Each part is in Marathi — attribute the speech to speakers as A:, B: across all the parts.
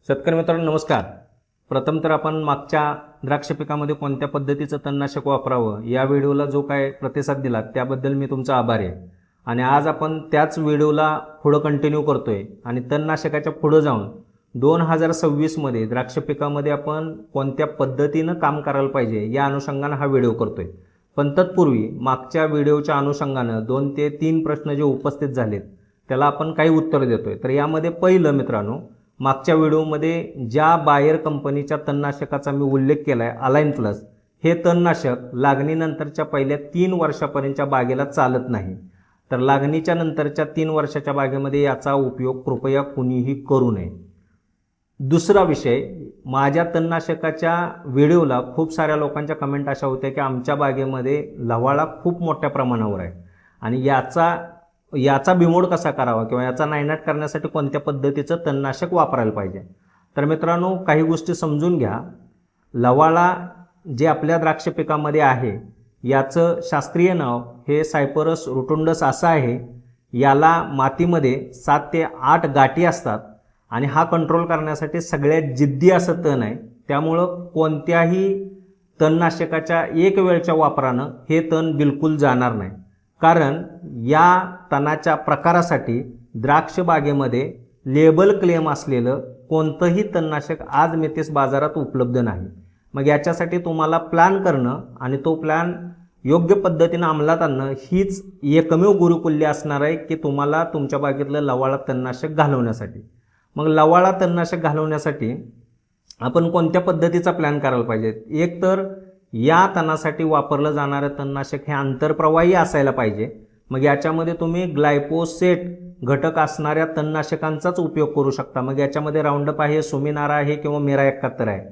A: शेतकरी मित्रांनो नमस्कार. प्रथम तर आपण मागच्या द्राक्ष पिकामध्ये कोणत्या पद्धतीचं तणनाशक वापरावं या व्हिडिओला जो काय प्रतिसाद दिला त्याबद्दल मी तुमचा आभारी आहे. आणि आज आपण त्याच व्हिडिओला पुढे कंटिन्यू करतोय आणि तणनाशकाच्या पुढे जाऊन 2026 मध्ये द्राक्ष पिकामध्ये आपण कोणत्या पद्धतीनं काम करायला पाहिजे या अनुषंगाने हा व्हिडिओ करतोय. पण तत्पूर्वी मागच्या व्हिडिओच्या अनुषंगाने 2 ते 3 प्रश्न जे उपस्थित झालेत त्याला आपण काही उत्तर देतोय. तर यामध्ये पहिलं मित्रांनो, मागच्या व्हिडिओमध्ये ज्या बायर कंपनीच्या तणनाशकाचा मी उल्लेख केला आहे अलाइन प्लस, हे तणनाशक लागणीनंतरच्या पहिल्या 3 वर्षापर्यंतच्या बागेला चालत नाही. तर लागणीच्या नंतरच्या 3 वर्षाच्या बागेमध्ये याचा उपयोग कृपया कुणीही करू नये. दुसरा विषय, माझ्या तणनाशकाच्या व्हिडिओला खूप साऱ्या लोकांच्या कमेंट अशा होत्या की आमच्या बागेमध्ये लवाळा खूप मोठ्या प्रमाणावर आहे आणि याचा बिमोड कसा करावा किंवा याचा नायनाट करण्यासाठी कोणत्या पद्धतीचं तणनाशक वापरायला पाहिजे. तर मित्रांनो, काही गोष्टी समजून घ्या. लवाळा जे आपल्या द्राक्ष पिकामध्ये आहे याचं शास्त्रीय नाव हे सायपरस रोटुंडस असं आहे. याला मातीमध्ये 7 ते 8 गाठी असतात आणि हा कंट्रोल करण्यासाठी सगळ्यात जिद्दी असं तण आहे. त्यामुळं कोणत्याही तणनाशकाच्या एक वेळच्या वापरानं हे तण बिलकुल जाणार नाही. कारण या तणाच्या प्रकारासाठी द्राक्ष बागेमध्ये लेबल क्लेम असलेलं कोणतंही तणनाशक आज मितीस बाजारात उपलब्ध नाही. मग याच्यासाठी तुम्हाला प्लॅन करणं आणि तो प्लॅन योग्य पद्धतीने अंमलात आणणं हीच एकमेव गुरुकुल्य असणार आहे की तुम्हाला तुमच्या बागेतलं लवाळा तणनाशक घालवण्यासाठी. मग लवाळा तणनाशक घालवण्यासाठी आपण कोणत्या पद्धतीचा प्लॅन करायला पाहिजे. एक तर या तणासाठी वापरलं जाणारं तणनाशक हे आंतरप्रवाही असायला पाहिजे. मग याच्यामध्ये तुम्ही ग्लायफोसेट घटक असणाऱ्या तणनाशकांचाच उपयोग करू शकता. मग याच्यामध्ये राऊंडअप आहे, सुमिनारा आहे किंवा मेरा 71 आहे.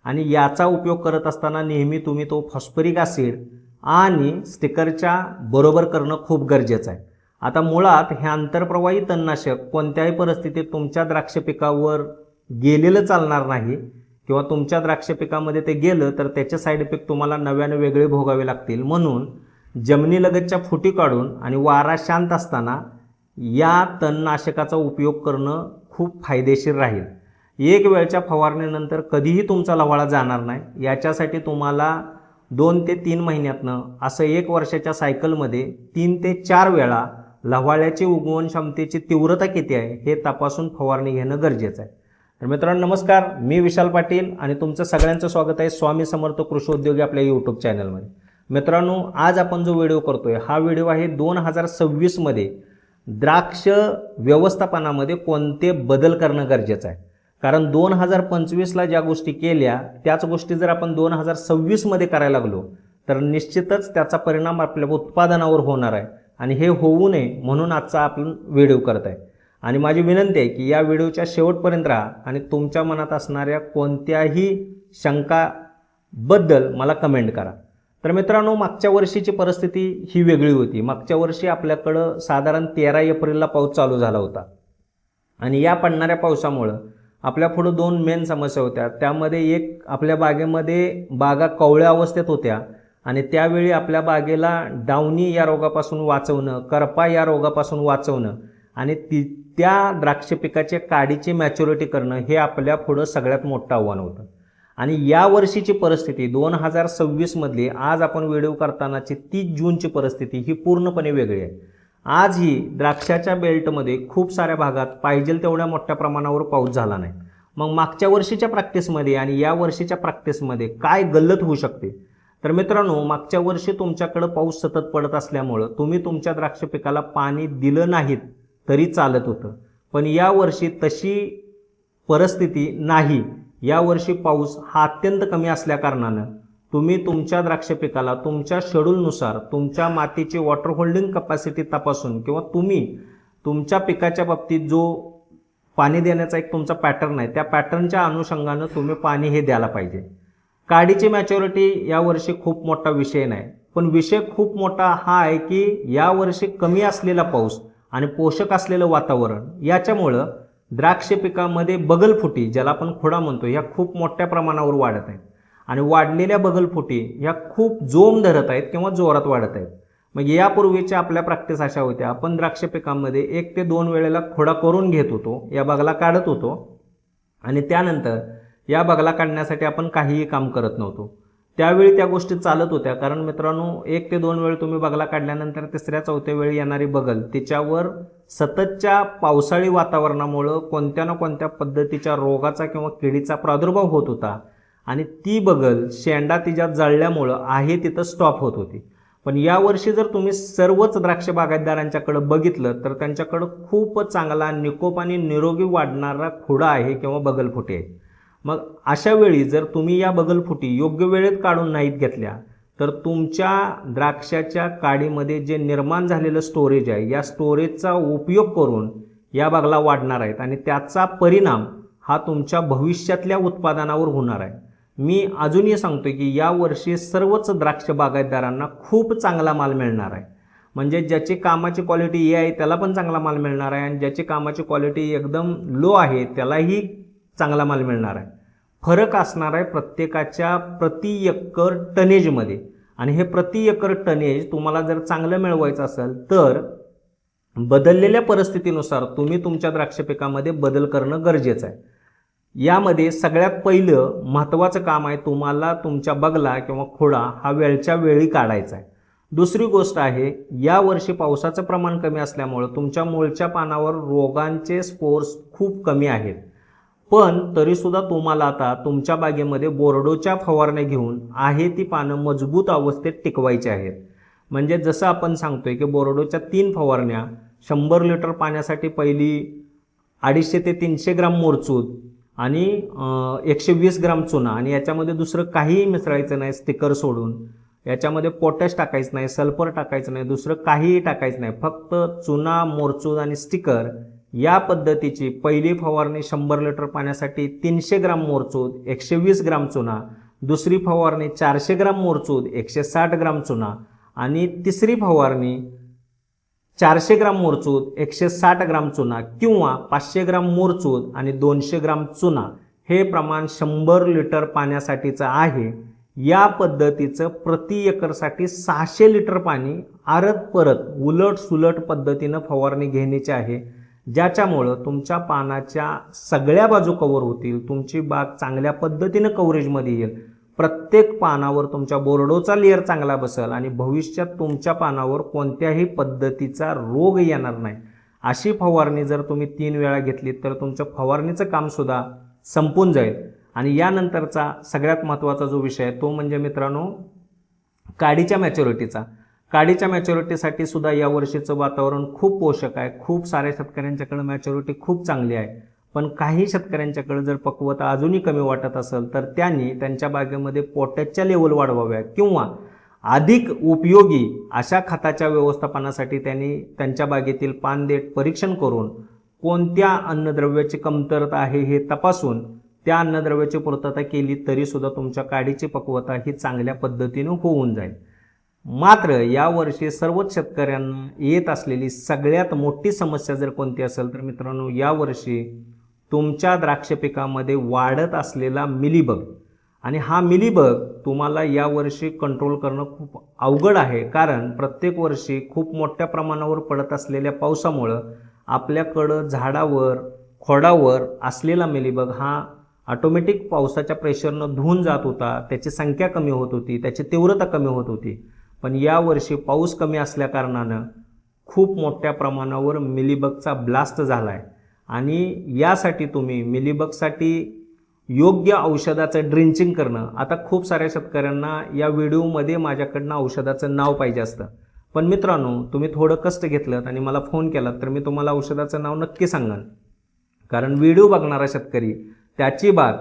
A: आणि याचा उपयोग करत असताना नेहमी तुम्ही तो फॉस्फरिक ॲसिड आणि स्टिकरच्या बरोबर करणं खूप गरजेचं आहे. आता मुळात हे आंतरप्रवाही तणनाशक कोणत्याही परिस्थितीत तुमच्या द्राक्ष पिकावर गेलेलं चालणार नाही किंवा तुमच्या द्राक्ष पिकामध्ये ते गेलं तर त्याचे साईड इफेक्ट तुम्हाला नव्याने वेगळे भोगावे लागतील. म्हणून जमिनीलगतच्या फुटी काढून आणि वारा शांत असताना या तणनाशकाचा उपयोग करणं खूप फायदेशीर राहील. एक वेळच्या फवारणीनंतर कधीही तुमचा लवाळा जाणार नाही. याच्यासाठी तुम्हाला 2 ते 3 महिन्यातनं असं 1 वर्षाच्या सायकलमध्ये 3 ते 4 वेळा लवाळ्याची उगवण क्षमतेची तीव्रता किती आहे हे तपासून फवारणी घेणं गरजेचं आहे. तर मित्रांनो नमस्कार, मी विशाल पाटील आणि तुमचं सगळ्यांचं स्वागत आहे स्वामी समर्थ कृषी उद्योगी आपल्या यूट्यूब चॅनलमध्ये. मित्रांनो, आज आपण जो व्हिडिओ करतोय हा व्हिडिओ आहे 2026 मध्ये द्राक्ष व्यवस्थापनामध्ये कोणते बदल करणं गरजेचं आहे. कारण 2025ला ज्या गोष्टी केल्या त्याच गोष्टी जर आपण 2026 मध्ये करायला लागलो तर निश्चितच त्याचा परिणाम आपल्या उत्पादनावर होणार आहे. आणि हे होऊ नये म्हणून आजचा आपण व्हिडिओ करत आहे. आणि माझी विनंती आहे की या व्हिडिओच्या शेवटपर्यंत राहा आणि तुमच्या मनात असणाऱ्या कोणत्याही शंकाबद्दल मला कमेंट करा. तर मित्रांनो, मागच्या वर्षीची परिस्थिती ही वेगळी होती. मागच्या वर्षी आपल्याकडं साधारण 13 एप्रिलला पाऊस चालू झाला होता आणि या पडणाऱ्या पावसामुळं आपल्या पुढं 2 मेन समस्या होत्या. त्यामध्ये एक, आपल्या बागेमध्ये बागा कवळ्या अवस्थेत होत्या आणि त्यावेळी आपल्या बागेला डावणी या रोगापासून वाचवणं, करपा या रोगापासून वाचवणं आणि त्या द्राक्ष पिकाच्या काडीची मॅच्युरिटी करणं हे आपल्या पुढं सगळ्यात मोठं आव्हान होतं. आणि या वर्षीची परिस्थिती 2026 मधली आज आपण व्हिडिओ करतानाची 30 जूनची परिस्थिती ही पूर्णपणे वेगळी आहे. आज ही द्राक्षाच्या बेल्टमध्ये खूप साऱ्या भागात पाहिजे तेवढ्या मोठ्या प्रमाणावर पाऊस झाला नाही. मग मागच्या वर्षीच्या प्रॅक्टिसमध्ये आणि या वर्षीच्या प्रॅक्टिसमध्ये काय गल्लत होऊ शकते. तर मित्रांनो, मागच्या वर्षी तुमच्याकडे पाऊस सतत पडत असल्यामुळं तुम्ही तुमच्या द्राक्ष पिकाला पाणी दिलं नाहीत तरी चालत होतं. पण या वर्षी तशी परिस्थिती नाही. या वर्षी पाऊस हा अत्यंत कमी असल्याकारणानं तुम्ही तुमच्या द्राक्ष पिकाला तुमच्या शेड्यूलनुसार तुमच्या मातीची वॉटर होल्डिंग कपॅसिटी तपासून किंवा तुम्ही तुमच्या पिकाच्या बाबतीत जो पाणी देण्याचा एक तुमचा पॅटर्न आहे त्या पॅटर्नच्या अनुषंगानं तुम्ही पाणी हे द्यायला पाहिजे. काडीची मॅच्युरिटी यावर्षी खूप मोठा विषय नाही, पण विषय खूप मोठा हा आहे की यावर्षी कमी असलेला पाऊस आणि पोषक असलेलं वातावरण याच्यामुळं द्राक्ष पिकामध्ये बगलफुटी, ज्याला आपण खोडा म्हणतो, ह्या खूप मोठ्या प्रमाणावर वाढत आहेत. आणि वाढलेल्या बगलफुटी ह्या खूप जोम धरत आहेत किंवा जोरात वाढत आहेत. मग यापूर्वीच्या आपल्या प्रॅक्टिस अशा होत्या, आपण द्राक्ष पिकामध्ये 1 ते 2 वेळेला खोडा करून घेत होतो, या बागला काढत होतो आणि त्यानंतर या बगला काढण्यासाठी आपण काहीही काम करत नव्हतो. त्यावेळी त्या गोष्टी चालत होत्या, कारण मित्रांनो 1 ते 2 वेळ तुम्ही बगला काढल्यानंतर तिसऱ्या चौथ्या वेळी येणारी बगल तिच्यावर सततच्या पावसाळी वातावरणामुळं कोणत्या ना कोणत्या पद्धतीच्या रोगाचा किंवा किडीचा प्रादुर्भाव होत होता आणि ती बगल शेंडा तिच्या जळल्यामुळं आहे तिथं स्टॉप होत होती. पण यावर्षी जर तुम्ही सर्वच द्राक्ष बागायतदारांच्याकडे बघितलं तर त्यांच्याकडं खूप चांगला निकोप आणि निरोगी वाढणारा खुडा आहे किंवा बगलफुटी आहे. मग अशा वेळी जर तुम्ही या बगलफुटी योग्य वेळेत काढून नाहीत घेतल्या तर तुमच्या द्राक्षाच्या काडीमध्ये जे निर्माण झालेलं स्टोरेज आहे या स्टोरेजचा उपयोग करून या बागला वाढणार आहेत आणि त्याचा परिणाम हा तुमच्या भविष्यातल्या उत्पादनावर होणार आहे. मी अजूनही सांगतोय की यावर्षी सर्वच द्राक्ष बागायतदारांना खूप चांगला माल मिळणार आहे. म्हणजे ज्याची कामाची क्वालिटी ए आहे त्याला पण चांगला माल मिळणार आहे आणि ज्याची कामाची क्वालिटी एकदम लो आहे त्यालाही चांगला माल मिळणार आहे. फरक असणार आहे प्रत्येकाच्या प्रति एकर टनेजमध्ये आणि हे प्रति एकर टनेज तुम्हाला जर चांगलं मिळवायचं असेल तर बदललेल्या परिस्थितीनुसार तुम्ही तुमच्या द्राक्ष पिकामध्ये बदल करणं गरजेचं आहे. यामध्ये सगळ्यात पहिलं महत्त्वाचं काम आहे तुम्हाला तुमच्या बगला किंवा खोडा हा वेळच्या वेळी काढायचा आहे. दुसरी गोष्ट आहे यावर्षी पावसाचं प्रमाण कमी असल्यामुळं तुमच्या मूळच्या पानावर रोगांचे स्पोर्स खूप कमी आहेत. पण तरीसुद्धा तुम्हाला आता तुमच्या बागेमध्ये बोर्डोच्या फवारण्या घेऊन आहे ती पानं मजबूत अवस्थेत टिकवायची आहेत. म्हणजे जसं आपण सांगतोय की बोर्डोच्या 3 फवारण्या 100 लिटर पाण्यासाठी पहिली 250 ते 300 ग्राम मोरचूद आणि 120 ग्राम चुना आणि याच्यामध्ये दुसरं काहीही मिसळायचं नाही स्टिकर सोडून. याच्यामध्ये पोटॅश टाकायचं नाही, सल्फर टाकायचं नाही, दुसरं काहीही टाकायचं नाही. फक्त चुना, मोरचूद आणि स्टिकर या पद्धतीची पहिली फवारणी 100 लिटर पाण्यासाठी 300 ग्राम मोरचूद 120 ग्राम चुना, दुसरी फवारणी 400 ग्राम मोरचूद 160 ग्राम चुना आणि तिसरी फवारणी 400 ग्राम मोरचूद 160 ग्राम चुना किंवा 500 ग्राम मोरचूद आणि 200 ग्राम चुना हे प्रमाण 100 लिटर पाण्यासाठीचं आहे. या पद्धतीचं प्रति एकरसाठी 600 लिटर पाणी आरत परत उलट सुलट पद्धतीनं फवारणी घेण्याची आहे, ज्याच्यामुळं तुमच्या पानाच्या सगळ्या बाजू कव्हर होतील, तुमची बाग चांगल्या पद्धतीनं कव्हरेजमध्ये येईल, प्रत्येक पानावर तुमच्या बोर्डोचा लेअर चांगला बसेल आणि भविष्यात तुमच्या पानावर कोणत्याही पद्धतीचा रोग येणार नाही. अशी फवारणी जर तुम्ही 3 वेळा घेतली तर तुमचं फवारणीचं कामसुद्धा संपून जाईल. आणि यानंतरचा सगळ्यात महत्त्वाचा जो विषय आहे तो म्हणजे मित्रांनो काडीच्या मॅच्युरिटीचा. काडीच्या मॅच्युरिटीसाठी सुद्धा यावर्षीचं वातावरण खूप पोषक आहे. खूप साऱ्या शेतकऱ्यांच्याकडे मॅच्युरिटी खूप चांगली आहे. पण काही शेतकऱ्यांच्याकडे जर पक्वता अजूनही कमी वाटत असेल तर त्यांनी त्यांच्या बागेमध्ये पोटॅशच्या लेवल वाढवाव्या किंवा अधिक उपयोगी अशा खताच्या व्यवस्थापनासाठी त्यांनी त्यांच्या बागेतील पानदेठ परीक्षण करून कोणत्या अन्नद्रव्याची कमतरता आहे हे तपासून त्या अन्नद्रव्याची पूर्तता केली तरी सुद्धा तुमच्या काडीची पक्वता ही चांगल्या पद्धतीनं होऊन जाईल. मात्र यावर्षी सर्वच शेतकऱ्यांना येत असलेली सगळ्यात मोठी समस्या जर कोणती असेल तर मित्रांनो यावर्षी तुमच्या द्राक्ष पिकामध्ये वाढत असलेला मिलीबग आणि हा मिलीबग तुम्हाला यावर्षी कंट्रोल करणं खूप अवघड आहे. कारण प्रत्येक वर्षी खूप मोठ्या प्रमाणावर पडत असलेल्या पावसामुळं आपल्याकडं झाडावर खोडावर असलेला मिलीबग हा ऑटोमॅटिक पावसाच्या प्रेशरनं धुवून जात होता, त्याची संख्या कमी होत होती, त्याची तीव्रता कमी होत होती. पण यावर्षी पाऊस कमी असल्या कारणानं खूप मोठ्या प्रमाणावर मिलीबगचा ब्लास्ट झाला आहे आणि यासाठी तुम्ही मिलीबगसाठी योग्य औषधाचं ड्रिंचिंग करणं. आता खूप साऱ्या शेतकऱ्यांना या व्हिडिओमध्ये माझ्याकडनं औषधाचं नाव पाहिजे असतं, पण मित्रांनो तुम्ही थोडं कष्ट घेतलं आणि मला फोन केला तर मी तुम्हाला औषधाचं नाव नक्की सांगेन. कारण व्हिडिओ बघणारा शेतकरी त्याची बाग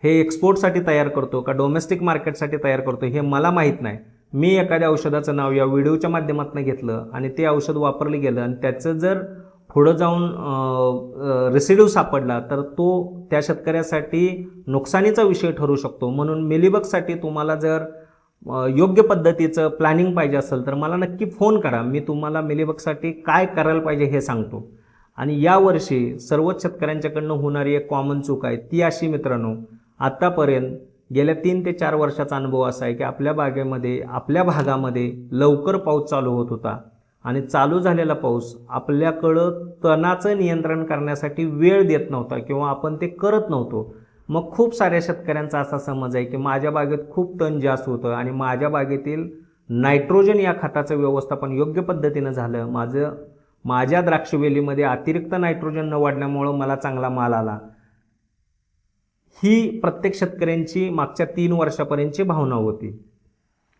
A: हे एक्सपोर्टसाठी तयार करतो का डोमेस्टिक मार्केटसाठी तयार करतो हे मला माहीत नाही. मी एखाद्या औषधाचं नाव या व्हिडिओच्या माध्यमातून घेतलं आणि ते औषध वापरलं गेलं आणि त्याचं जर पुढं जाऊन रेसिड्यू सापडला तर तो त्या शेतकऱ्यासाठी नुकसानीचा विषय ठरू शकतो. म्हणून मिलीबगसाठी तुम्हाला जर योग्य पद्धतीचं प्लॅनिंग पाहिजे असेल तर मला नक्की फोन करा. मी तुम्हाला मिलीबगसाठी काय करायला पाहिजे हे सांगतो. आणि यावर्षी सर्वच शेतकऱ्यांच्याकडनं होणारी एक कॉमन चूक आहे ती अशी मित्रांनो, आत्तापर्यंत गेल्या 3 ते 4 वर्षाचा अनुभव असा आहे की आपल्या बागेमध्ये आपल्या भागामध्ये लवकर पाऊस चालू होत होता आणि चालू झालेला पाऊस आपल्याकडं तणाचं नियंत्रण करण्यासाठी वेळ देत नव्हता किंवा आपण ते करत नव्हतो. मग खूप साऱ्या शेतकऱ्यांचा असा समज आहे की माझ्या बागेत खूप तण जास्त होतं आणि माझ्या बागेतील नायट्रोजन या खताचं व्यवस्थापन योग्य पद्धतीनं झालं, माझ्या द्राक्षवेलीमध्ये अतिरिक्त नायट्रोजन न वाढल्यामुळं मला चांगला माल आला. ही प्रत्येक शेतकऱ्यांची मागच्या 3 वर्षापर्यंतची भावना होती.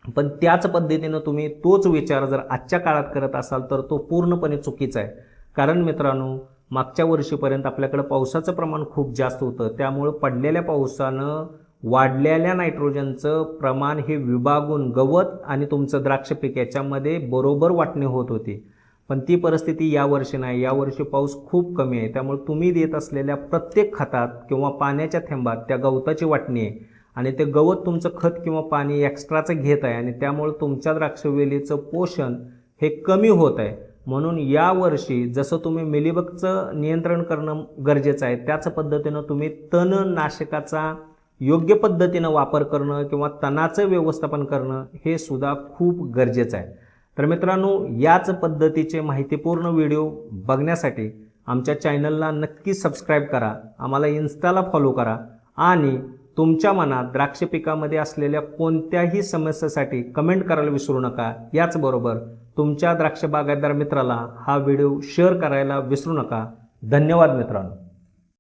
A: पण त्याच पद्धतीनं तुम्ही तोच विचार जर आजच्या काळात करत असाल तर तो पूर्णपणे चुकीचा आहे. कारण मित्रांनो, मागच्या वर्षीपर्यंत आपल्याकडे पावसाचं प्रमाण खूप जास्त होतं, त्यामुळं पडलेल्या पावसानं वाढलेल्या नायट्रोजनचं प्रमाण हे विभागून गवत आणि तुमचं द्राक्ष पीक याच्यामध्ये बरोबर वाटणी होत होती. पण ती परिस्थिती यावर्षी नाही. यावर्षी पाऊस खूप कमी आहे, त्यामुळे तुम्ही देत असलेल्या प्रत्येक खतात किंवा पाण्याच्या थेंबात त्या गवताची वाटणी आहे आणि ते गवत तुमचं खत किंवा पाणी एक्स्ट्राचं घेत आहे आणि त्यामुळे तुमच्या द्राक्षवेलीचं पोषण हे कमी होत आहे. म्हणून यावर्षी जसं तुम्ही मिलीबगचं नियंत्रण करणं गरजेचं आहे, त्याच पद्धतीनं तुम्ही तणनाशकाचा योग्य पद्धतीनं वापर करणं किंवा तणाचं व्यवस्थापन करणं हे सुद्धा खूप गरजेचं आहे. तर मित्रांनो, याच पद्धतीचे माहितीपूर्ण व्हिडिओ बघण्यासाठी आमच्या चॅनलला नक्की सबस्क्राईब करा, आम्हाला इन्स्टाला फॉलो करा आणि तुमच्या मनात द्राक्ष पिकामध्ये असलेल्या कोणत्याही समस्येसाठी कमेंट करायला विसरू नका. याचबरोबर तुमच्या द्राक्ष बागायतदार मित्राला हा व्हिडिओ शेअर करायला विसरू नका. धन्यवाद मित्रांनो.